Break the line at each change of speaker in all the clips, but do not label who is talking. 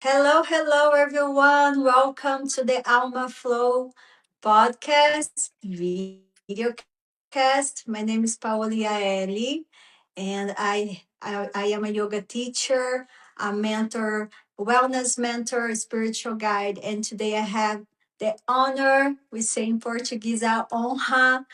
Hello, everyone. Welcome to the Alma Flow Podcast, videocast. My name is Paulia Eli, and I am a yoga teacher, a mentor, wellness mentor, spiritual guide. And today I have the honor, we say in Portuguese, a honra,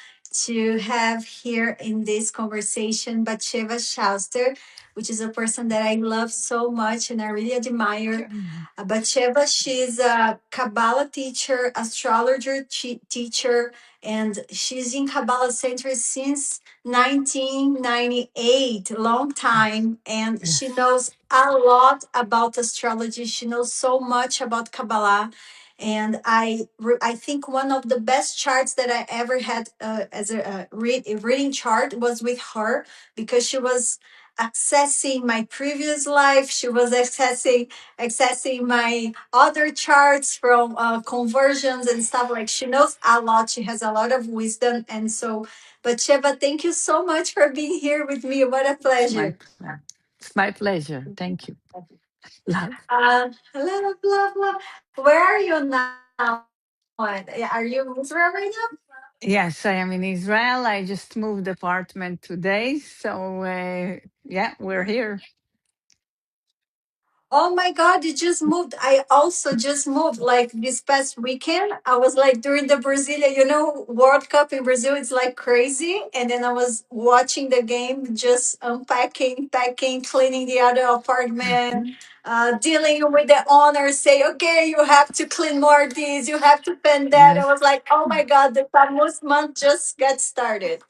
to have here in this conversation Batsheva Schouster, which is a person that I love so much and I really admire. Batsheva, she's a Kabbalah teacher, astrologer teacher, and she's in Kabbalah Center since 1998, long time. And she
Yes.
knows a lot about astrology. She knows so much about Kabbalah. And I think one of the best charts that I ever had as a reading chart was with her because she was accessing my previous life. She was accessing my other charts from conversions and stuff. Like she knows a lot. She has a lot of wisdom. And so, but Sheva, thank you so much for being here with me. What a
It's my
pleasure.
pleasure. It's my pleasure. Thank you. Love.
Love, love, love. Where are you now? Are you in Israel right now?
Yes, I am in Israel. I just moved apartment today. So, yeah, we're here.
Oh my God, you just moved. I also just moved like this past weekend. I was like during the Brazilian, World Cup in Brazil, it's like crazy. And then I was watching the game, just unpacking, packing, cleaning the other apartment, dealing with the owner, say, okay, you have to clean more this, you have to spend that. I
Yes.
was like, oh my God, the famous month just got started.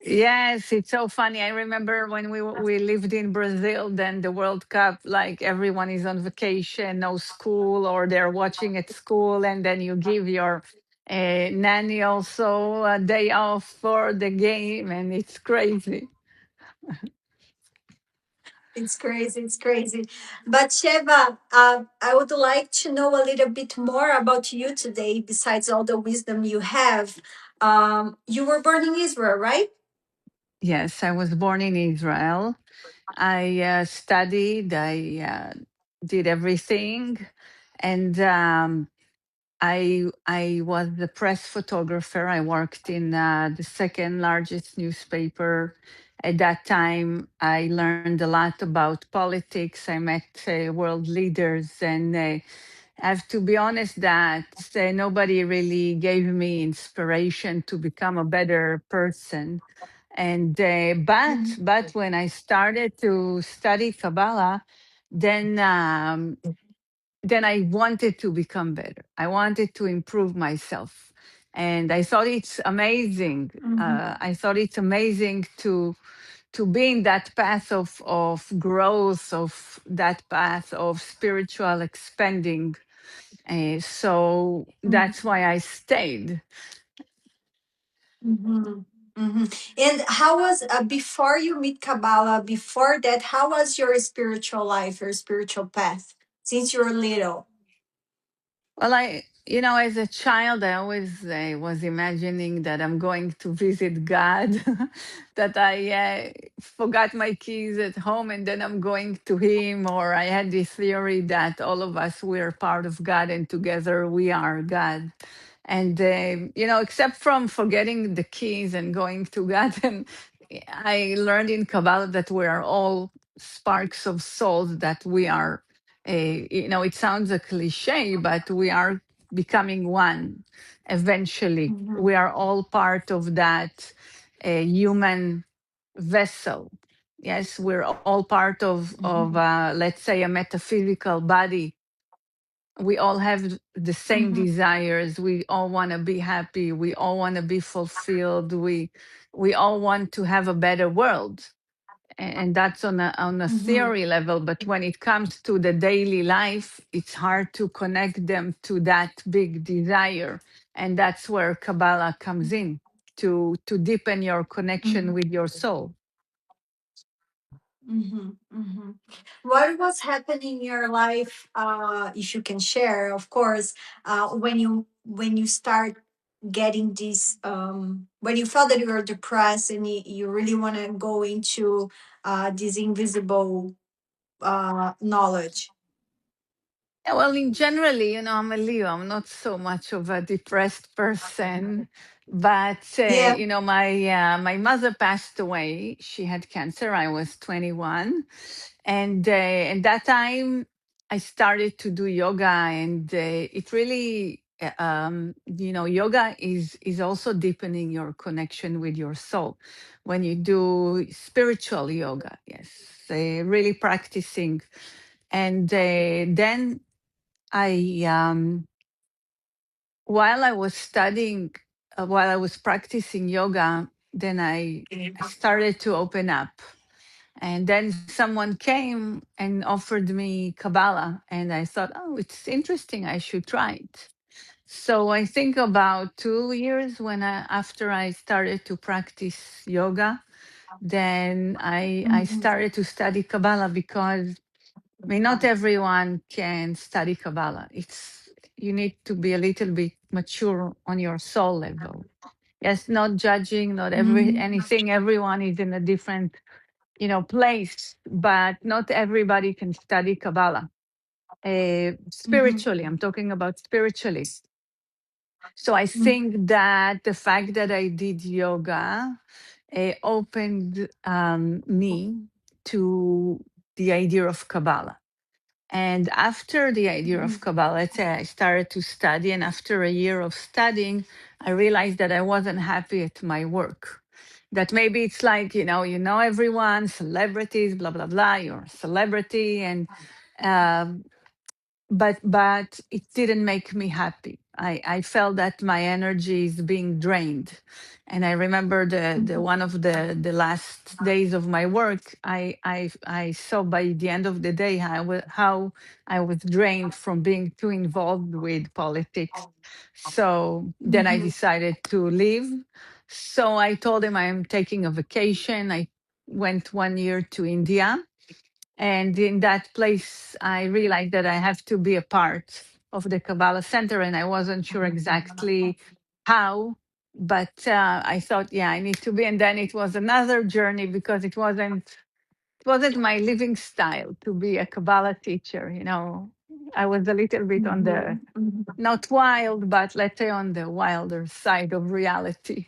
Yes, it's so funny. I remember when we lived in Brazil, then the World Cup, like everyone is on vacation, no school, or they're watching at school, and then you give your nanny also a day off for the game, and it's crazy.
It's crazy. It's crazy. But Sheva, I would like to know a little bit more about you today, besides all the wisdom you have. You were born in Israel, right?
Yes, I was born in Israel. I studied, I did everything, and I was the press photographer. I worked in the second largest newspaper. At that time, I learned a lot about politics. I met world leaders, and I have to be honest that nobody really gave me inspiration to become a better person. And but when I started to study Kabbalah, then then I wanted to become better. I wanted to improve myself, and I thought it's amazing.
Mhm.
I thought it's amazing to be in that path of growth, of that path of spiritual expanding. So that's why I stayed.
Mhm. Mhm. And how was before you meet Kabbalah? Before that, how was your spiritual life, your spiritual path since you were little?
Well, as a child, I always was imagining that I'm going to visit God, that I forgot my keys at home and then I'm going to Him. Or I had this theory that all of us, we're part of God and together we are God. And, except from forgetting the keys and going to God, and I learned in Kabbalah that we are all sparks of souls, that we are it sounds a cliche, but we are becoming one eventually.
Mhm.
We are all part of that human vessel. Yes, we're all part of
Mhm.
let's say, a metaphysical body. We all have the same
Mhm.
desires. We all want to be happy. We all want to be fulfilled. We all want to have a better world, and that's on a
Mhm.
theory level. But when it comes to the daily life, it's hard to connect them to that big desire, and that's where Kabbalah comes in, to deepen your connection
Mhm.
with your soul.
Mm-hmm. What was happening in your life, if you can share, of course, when you start getting this, when you felt that you were depressed and you really want to go into this invisible knowledge?
Yeah, well, in generally, I'm a Leo. I'm not so much of a depressed person, but
Yeah.
my mother passed away. She had cancer. I was 21, and that time I started to do yoga, and it really, yoga is also deepening your connection with your soul when you do spiritual yoga. Yes, really practicing, and then I while I was studying, while I was practicing yoga, then I started to open up. And then someone came and offered me Kabbalah. And I thought, oh, it's interesting. I should try it. So I think about 2 years after I started to practice yoga, then I
Mhm.
started to study Kabbalah because not everyone can study Kabbalah. You need to be a little bit mature on your soul level. Yes, not judging, not
Mhm.
anything. Everyone is in a different, place, but not everybody can study Kabbalah. Spiritually,
Mhm.
I'm talking about spiritually. So I think that the fact that I did yoga opened me to the idea of Kabbalah. And after the idea of
Mhm.
Kabbalah, let's say I started to study, and after a year of studying, I realized that I wasn't happy at my work. That maybe it's like, everyone, celebrities, blah, blah, blah, you're a celebrity. And um, but it didn't make me happy. I felt that my energy is being drained. And I remember the one of the last days of my work, I saw by the end of the day how I was drained from being too involved with politics. So then I
Mhm.
decided to leave. So I told him I'm taking a vacation. I went 1 year to India, and in that place, I realized that I have to be a part of the Kabbalah Center, and I wasn't sure exactly how, but I thought, yeah, I need to be. And then it was another journey because it wasn't my living style to be a Kabbalah teacher. I was a little bit on the
Mhm. Mhm.
not wild, but let's say on the wilder side of reality.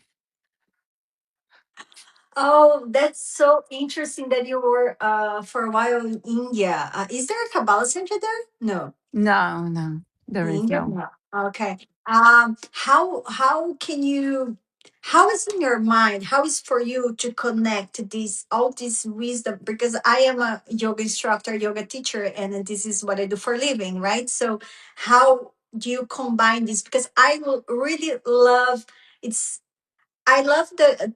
Oh, that's so interesting that you were for a while in India. Is there a Kabbalah center there? No.
No, no, there is
India?
no.
No. Okay. How can you, how is in your mind? How is for you to connect this all this wisdom? Because I am a yoga instructor, yoga teacher, and this is what I do for a living, right? So how do you combine this? Because really love it's I love the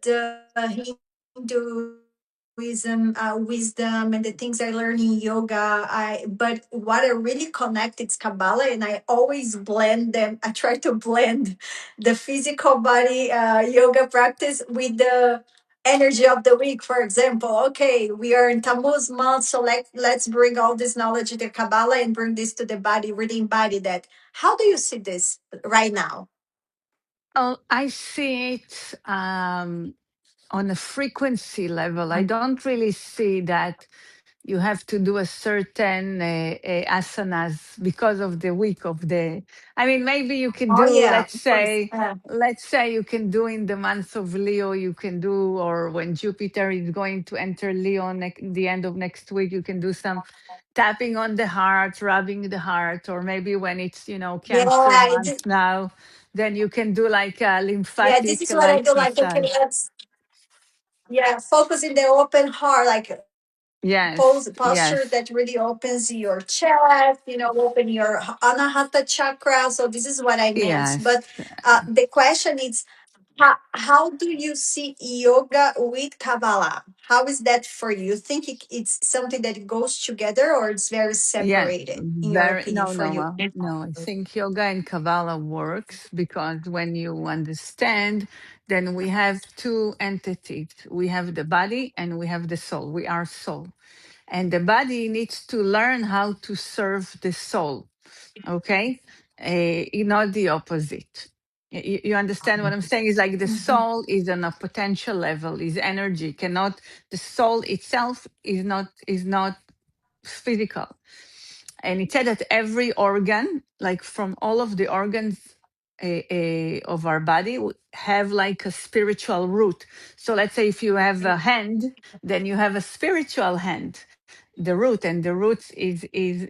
Hinduism wisdom and the things I learn in yoga. But what I really connect it's Kabbalah, and I always blend them. I try to blend the physical body yoga practice with the energy of the week. For example, okay, we are in Tammuz month, so let's bring all this knowledge to the Kabbalah and bring this to the body. Really embody that. How do you see this right now?
Oh, I see it on a frequency level. I don't really see that you have to do a certain asanas because of the week of the. I mean, maybe you can
Oh
do,
yeah,
let's
of course.
say, you can do in the month of Leo, you can do, or when Jupiter is going to enter Leo the end of next week, you can do some tapping on the heart, rubbing the heart, or maybe when it's,
Yeah,
Cancer month now, then you can do like a
yeah, this
lymphatic
is what I
like
do. Like, okay,
massage.
yeah, focus in the open heart, like
Yes,
posture
yes,
that really opens your chest, open your anahata chakra. So this is what I meant.
yes.
But the question is, how do you see yoga with Kabbalah? How is that for you? You think it's something that goes together, or it's very
Yeah,
separated, in your
very
opinion,
no,
for
no,
you?
no. I think yoga and Kabbalah works because when you understand, then we have two entities. We have the body and we have the soul. We are soul, and the body needs to learn how to serve the soul. Okay, not the opposite. You understand what I'm saying? Is like the
Mhm.
soul is on a potential level, is energy. Cannot the soul itself is not physical. And it said that every organ, like from all of the organs of our body, have like a spiritual root. So let's say if you have a hand, then you have a spiritual hand, the root, and the root is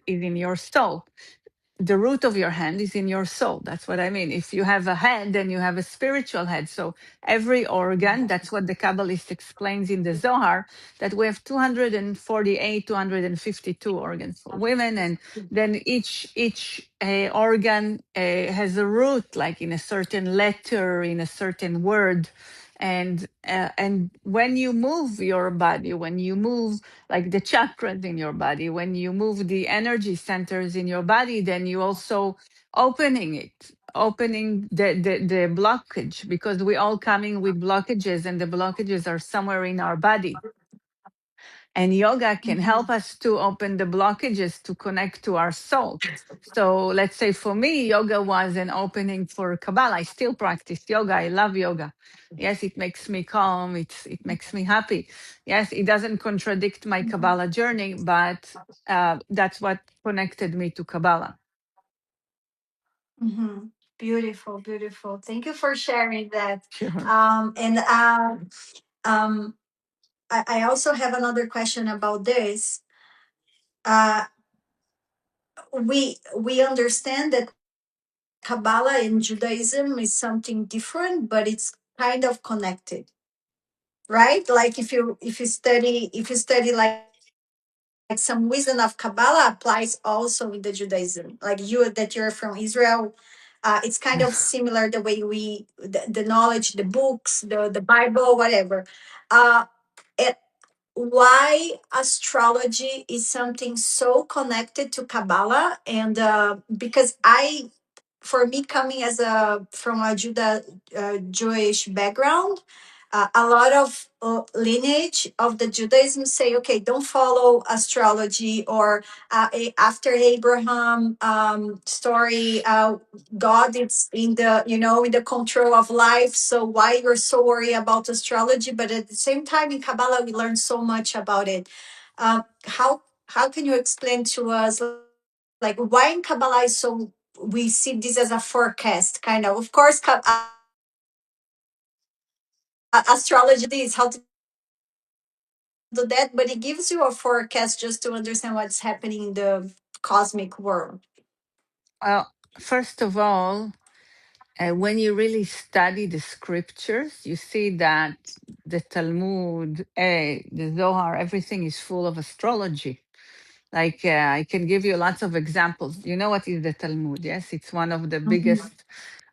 in your soul. The root of your hand is in your soul. That's what I mean. If you have a head, then you have a spiritual head. So every organ, that's what the Kabbalist explains in the Zohar, that we have 248, 252 organs for women. And then each organ has a root, like in a certain letter, in a certain word. And when you move your body, when you move like the chakras in your body, when you move the energy centers in your body, then you also opening it, opening the blockage, because we all coming with blockages, and the blockages are somewhere in our body. And yoga can help
Mhm.
us to open the blockages to connect to our soul. So let's say for me, yoga was an opening for Kabbalah. I still practice yoga. I love yoga. Yes, it makes me calm. It makes me happy. Yes, it doesn't contradict my Kabbalah journey, but that's what connected me to Kabbalah.
Mhm. Beautiful, beautiful. Thank you for sharing that.
Sure.
And um, I also have another question about this. Uh, we understand that Kabbalah and Judaism is something different, but it's kind of connected, right? Like if you study like some wisdom of Kabbalah applies also in the Judaism. Like you that you're from Israel, it's kind of similar the way the knowledge, the books, the Bible, whatever. Uh, it, why astrology is something so connected to Kabbalah, and because for me coming as a from a Jewish background, a lot of lineage of the Judaism say, okay, don't follow astrology, or after Abraham story, God is in the in the control of life. So why you're so worried about astrology? But at the same time, in Kabbalah, we learn so much about it. How can you explain to us like why in Kabbalah is so we see this as a forecast kind of course astrology is how to do that, but it gives you a forecast just to understand what's happening in the cosmic world.
Well, first of all, when you really study the scriptures, you see that the Talmud, the Zohar, everything is full of astrology. Like I can give you lots of examples. You know what is the Talmud? Yes, it's one of the
Mhm.
biggest,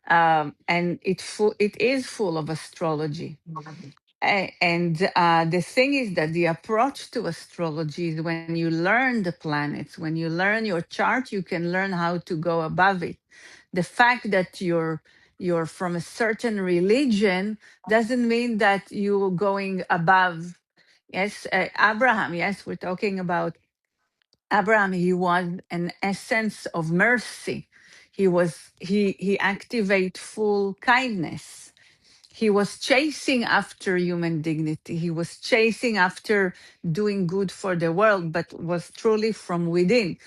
and it is full of astrology. And the thing is that the approach to astrology is when you learn the planets, when you learn your chart, you can learn how to go above it. The fact that you're from a certain religion doesn't mean that you're going above. Yes, Abraham. Yes, we're talking about Abraham. He was an essence of mercy. He activate full kindness. He was chasing after human dignity. He was chasing after doing good for the world, but was truly from within.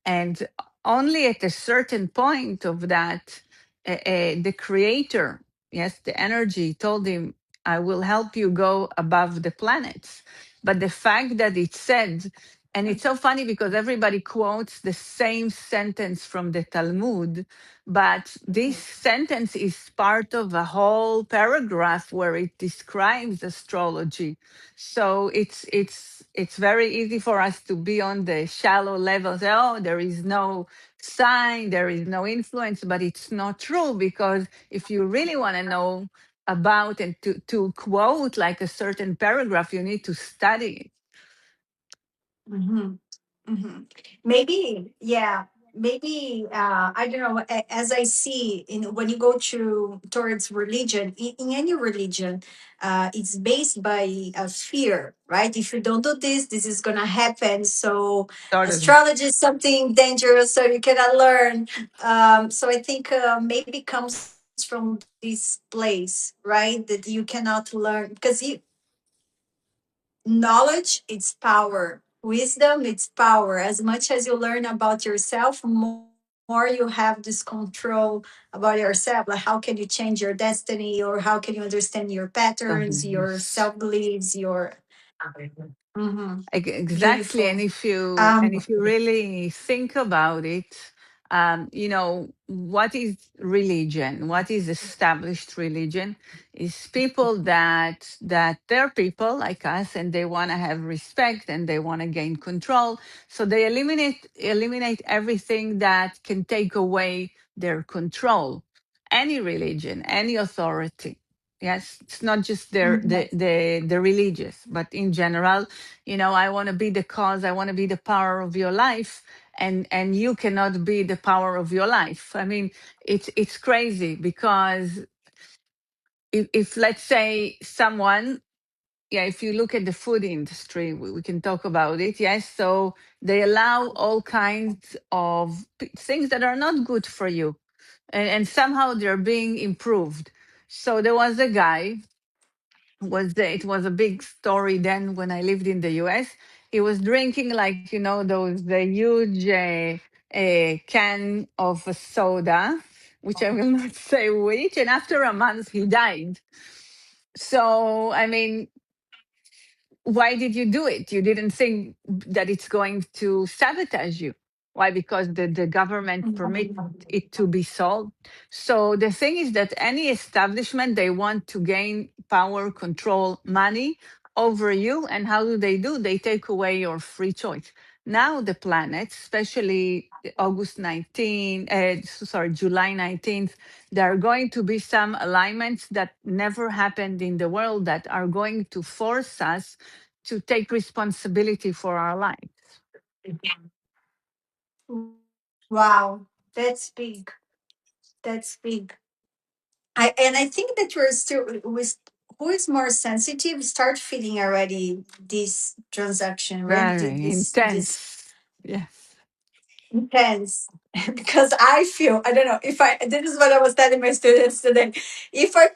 And only at a certain point of that, the creator, yes, the energy told him, I will help you go above the planets. But the fact that it said, and it's so funny because everybody quotes the same sentence from the Talmud, but this sentence is part of a whole paragraph where it describes astrology. So it's very easy for us to be on the shallow level. Say, oh, there is no sign, there is no influence, but it's not true, because if you really want to know about and to quote like a certain paragraph, you need to study it.
Mm-hmm. Mm-hmm. Maybe, yeah, maybe I don't know. As I see in when you go to towards religion, in any religion, it's based by a fear, right? If you don't do this, this is gonna happen. So
Totally.
astrology is something dangerous, so you cannot learn. So I think maybe comes from this place, right? That you cannot learn because you knowledge it's power. wisdom, it's power. As much as you learn about yourself, more you have this control about yourself. Like how can you change your destiny, or how can you understand your
Oh,
patterns, your
yes.
self beliefs, your Mhm.
Exactly, and
Beautiful.
if you really think about it, what is religion? What is established religion? Is people that they're people like us, and they want to have respect and they want to gain control. So they eliminate everything that can take away their control. Any religion, any authority. Yes, it's not just
Mhm.
the religious, but in general, I want to be the cause, I want to be the power of your life, and you cannot be the power of your life. I mean, it's crazy because if let's say someone, yeah, if you look at the food industry, we can talk about it. Yes, so they allow all kinds of things that are not good for you, and somehow they're being improved. So there was a guy, it was a big story then when I lived in the US. He was drinking, like, those the huge can of a soda, which I will not say which, and after a month he died. So I mean, why did you do it? You didn't think that it's going to sabotage you. Why? Because the government permit it to be sold. So the thing is that any establishment, they want to gain power, control, money over you. And how do? They take away your free choice. Now the planet, especially August 19, sorry, July 19th, there are going to be some alignments that never happened in the world that are going to force us to take responsibility for our life.
Wow, that's big. That's big. I think that you're still with who is more sensitive start feeling already this transaction, right?
Very
This
intense. Yes.
intense. Because I feel, I don't know if I, this is what I was telling my students today. If I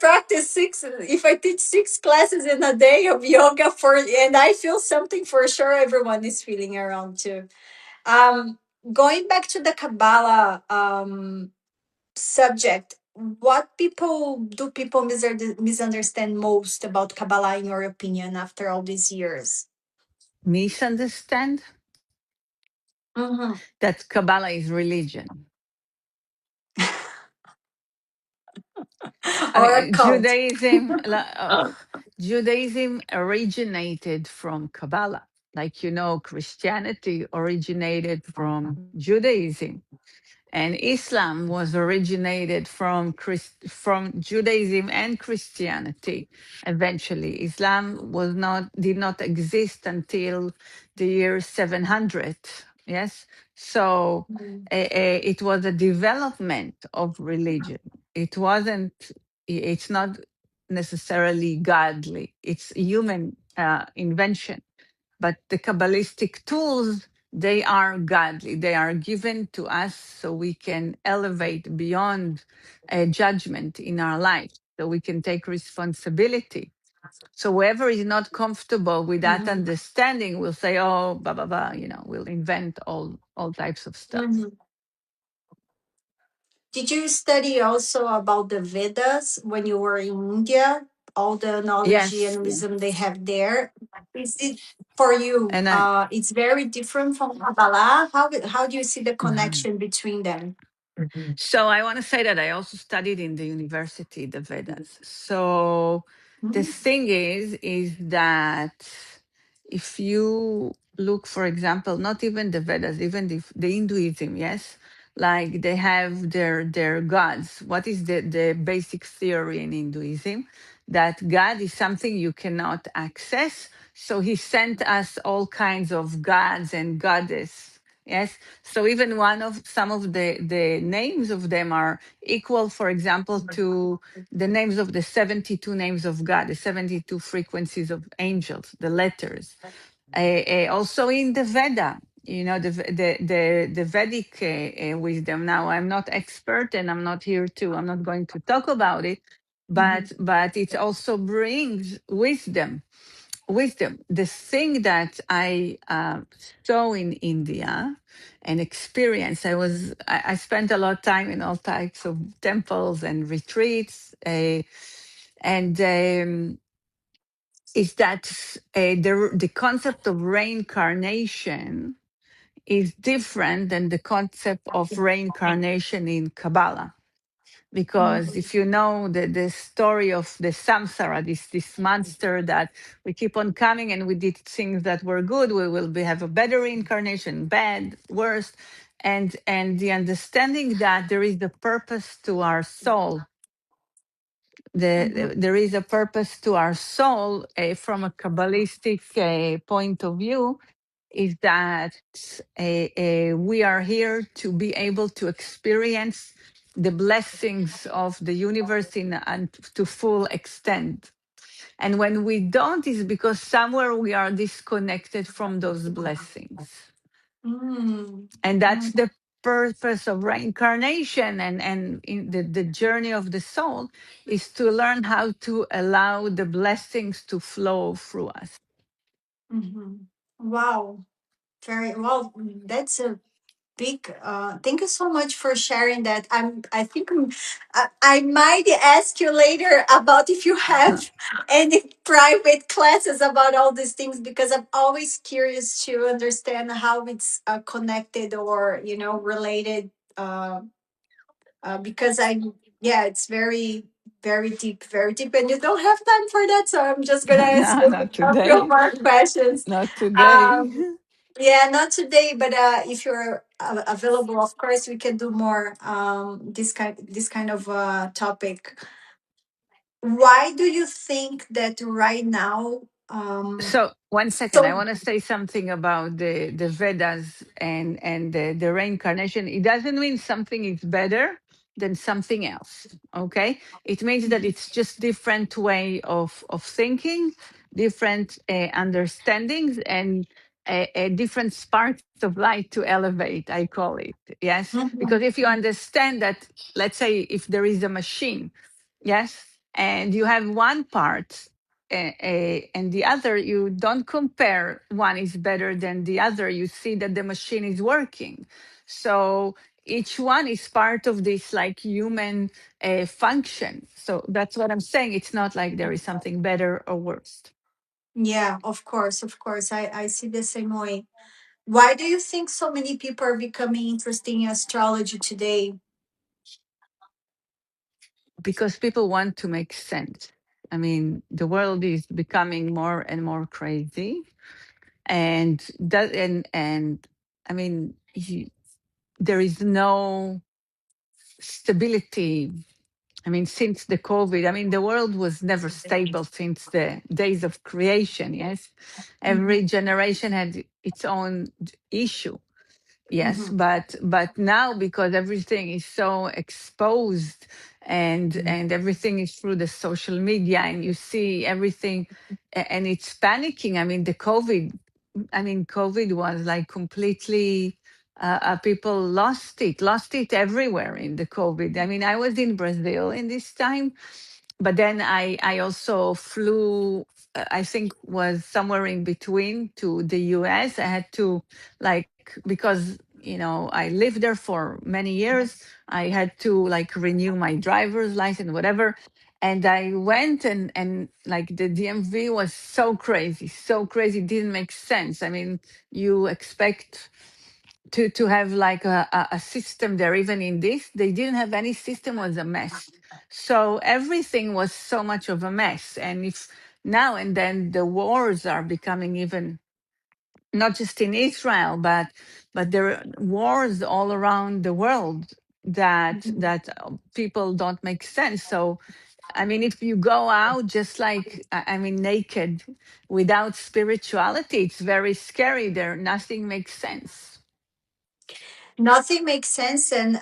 teach 6 classes in a day of yoga and I feel something, for sure everyone is feeling around too. Um, Going back to the Kabbalah subject, what people misunderstand most about Kabbalah in your opinion after all these years?
Misunderstand
Mm-hmm.
that Kabbalah is religion. I
Or a
mean,
cult?
Judaism originated from Kabbalah. Like, Christianity originated from Judaism. And Islam was originated from Judaism and Christianity. Eventually, Islam did not exist until the year 700. Yes, so it was a development of religion. It wasn't. It's not necessarily godly. It's human invention, but the Kabbalistic tools, they are godly. They are given to us so we can elevate beyond a judgment in our life, so we can take responsibility. So whoever is not comfortable with that
Mhm.
understanding will say, oh, blah, blah, blah, we'll invent all types of stuff.
Mhm. Did you study also about the Vedas when you were in India? All the knowledge
Yes,
and
yes.
wisdom they have there. Is it for you?
And I,
It's very different from Kabbalah. How do you see the connection between them?
So I want to say that I also studied in the university the Vedas. So the
Mhm.
thing is that if you look, for example, not even the Vedas, even the Hinduism, yes, like they have their gods. What is the basic theory in Hinduism? That God is something you cannot access. So he sent us all kinds of gods and goddess. Yes, so even some of the names of them are equal, for example, to the names of the 72 names of God, the 72 frequencies of angels, the letters. Also in the Veda, the Vedic wisdom. Now, I'm not expert, and I'm not going to talk about it, but it also brings wisdom. wisdom. The thing that I saw in India and experienced, I spent a lot of time in all types of temples and retreats, and is that the concept of reincarnation is different than the concept of reincarnation in Kabbalah. Because
Mhm.
if you know the story of the samsara, this monster that we keep on coming and we did things that were good, we will have a better reincarnation, bad, worse. And the understanding that there is a purpose to our soul,
Mhm.
there is a purpose to our soul from a Kabbalistic point of view, is that we are here to be able to experience the blessings of the universe in and to full extent. And when we don't, is because somewhere we are disconnected from those blessings.
Mm.
And that's
Mm.
the purpose of reincarnation and in the journey of the soul is to learn how to allow the blessings to flow through us.
Mhm. Wow. Very well. That's a big thank you so much for sharing that. I think I might ask you later about if you have any private classes about all these things, because I'm always curious to understand how it's connected or related, because I yeah, it's very very deep, and you don't have time for that, so I'm just gonna ask
No,
you
not
a few
today.
more questions.
Not today.
um yeah, not today, but if you're available, of course, we can do more this kind of topic. Why do you think that right now?
So one second, I
So
want to say something about the Vedas and the reincarnation. It doesn't mean something is better than something else. Okay, it means that it's just different way of thinking, different understandings, and different sparks of light to elevate. I call it, yes, because
Mhm.
if you understand that, let's say if there is a machine, yes, and you have one part and the other, you don't compare one is better than the other. You see that the machine is working. So each one is part of this like human function. So that's what I'm saying. It's not like there is something better or worse.
Yeah, of course, of course, I see the same way. Why do you think so many people are becoming interested in astrology today?
Because people want to make sense. I mean, the world is becoming more and more crazy, and and I mean, there is no stability. I mean, since the COVID, I mean, the world was never stable since the days of creation. Yes. Every
Mhm.
generation had its own issue. Yes.
Mhm.
But now, because everything is so exposed and everything is through the social media and you see everything and it's panicking. I mean, COVID was like completely, people lost it everywhere in the COVID. I mean, I was in Brazil in this time, but then I also flew, I think was somewhere in between to the US. I had to, like, because, I lived there for many years, I had to like renew my driver's license, whatever. And I went and like the DMV was so crazy, didn't make sense. I mean, you expect to have like a system there. Even in this, they didn't have any system, was a mess. So everything was so much of a mess. And if now and then the wars are becoming even, not just in Israel, but there are wars all around the world that people don't make sense. So I mean, if you go out just like, I mean, naked without spirituality, it's very scary. There, nothing makes sense.
Nothing makes sense, and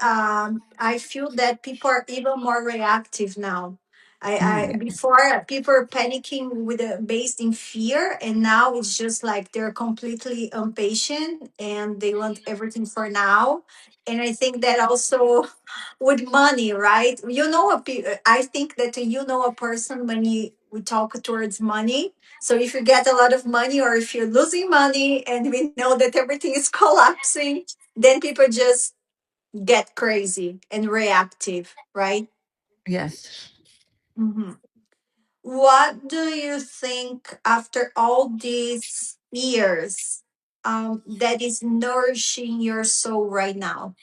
I feel that people are even more reactive now. I
Yeah.
before people are panicking with based in fear, and now it's just like they're completely impatient and they want everything for now. And I think that also with money, right? I think that a person when we talk towards money. So if you get a lot of money or if you're losing money and we know that everything is collapsing, then people just get crazy and reactive, right?
Yes.
Mhm. What do you think after all these years that is nourishing your soul right now?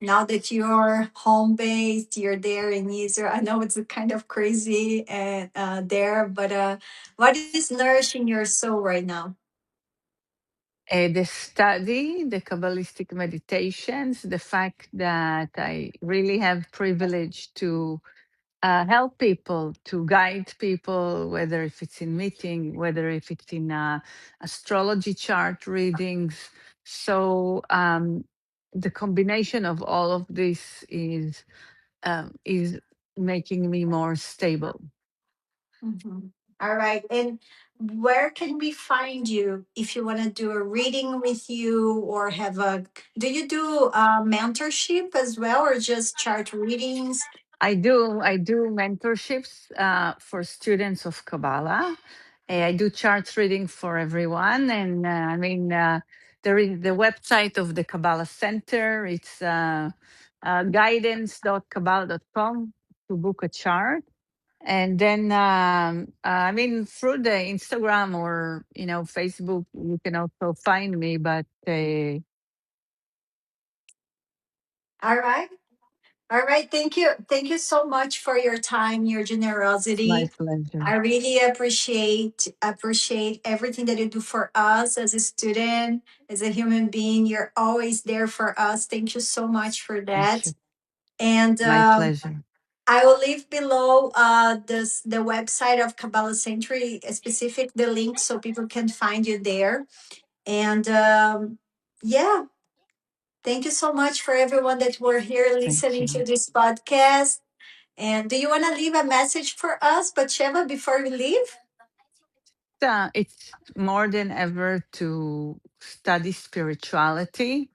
Now that you're home based, you're there in Israel. I know it's a kind of crazy and there, but what is nourishing your soul right now?
The study, the Kabbalistic meditations, the fact that I really have privilege to help people, to guide people, whether if it's in meeting, whether if it's in astrology chart readings. So the combination of all of this is making me more stable.
Mhm. All right. And where can we find you if you want to do a reading with you or have a, do you do mentorship as well or just chart readings?
I do mentorships for students of Kabbalah. I do chart reading for everyone, and there is the website of the Kabbalah Center. It's guidance.kabbalah.com to book a chart, and then through the Instagram or Facebook, you can also find me. But
All right. All right. Thank you. Thank you so much for your time, your
it's my
generosity.
pleasure.
I really appreciate everything that you do for us as a student, as a human being. You're always there for us. Thank you so much for
Thank
that.
you.
And
My pleasure.
I will leave below the website of Kabbalah Century, specific the link so people can find you there. And yeah, thank you so much for everyone that were here
Thank
listening
you.
to this podcast. And do you want to leave a message for us, Batsheva, before we leave?
It's more than ever to study spirituality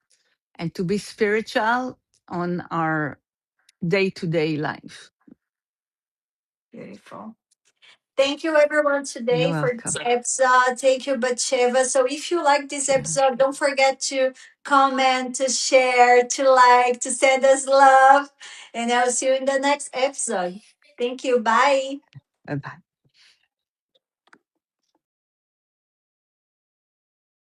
and to be spiritual on our day-to-day life.
Beautiful. Thank you, everyone,
You're
today for this
welcome.
episode. Thank you, Batsheva. So, if you like this
You're
episode,
welcome.
don't forget to comment, to share, to like, to send us love. And I'll see you in the next episode. Thank you. Bye.
Bye bye.